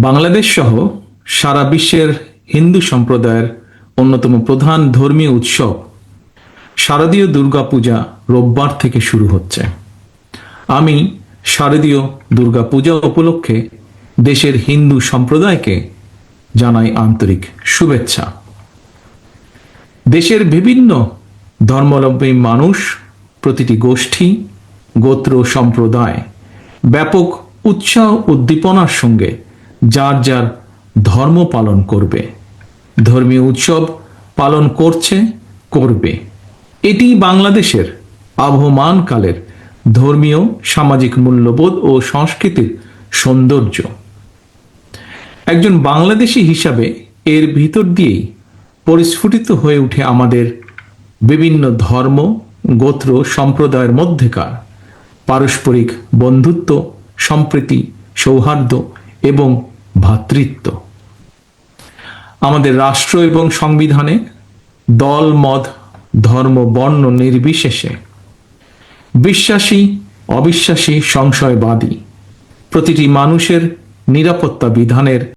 বাংলাদেশ সহ সারা বিশ্বের হিন্দু সম্প্রদায়ের অন্যতম প্রধান ধর্মীয় উৎসব শারদীয় দুর্গাপূজা রোববার থেকে শুরু হচ্ছে। আমি শারদীয় দুর্গাপূজা উপলক্ষে দেশের হিন্দু সম্প্রদায়কে জানাই আন্তরিক শুভেচ্ছা। দেশের বিভিন্ন ধর্মাবলম্বী মানুষ, প্রতিটি গোষ্ঠী, গোত্র, সম্প্রদায় ব্যাপক উৎসাহ উদ্দীপনার সঙ্গে যার যার ধর্ম পালন করবে, ধর্মীয় উৎসব পালন করছে, করবে। এটি বাংলাদেশের আবহমান কালের ধর্মীয় সামাজিক মূল্যবোধ ও সংস্কৃতির সৌন্দর্য। একজন বাংলাদেশী হিসাবে এর ভিতর দিয়েই পরিস্ফুটিত হয়ে ওঠে আমাদের বিভিন্ন ধর্ম, গোত্র, সম্প্রদায়ের মধ্যেকার পারস্পরিক বন্ধুত্ব, সম্প্রীতি, সৌহার্দ্য এবং ভ্রাতৃত্ব। আমাদের রাষ্ট্র এবং সংবিধানে দল, মত, ধর্ম, বর্ণ নির্বিশেষে বিশ্বাসী, অবিশ্বাসী, সংশয়বাদী প্রতিটি মানুষের নিরাপত্তা বিধানের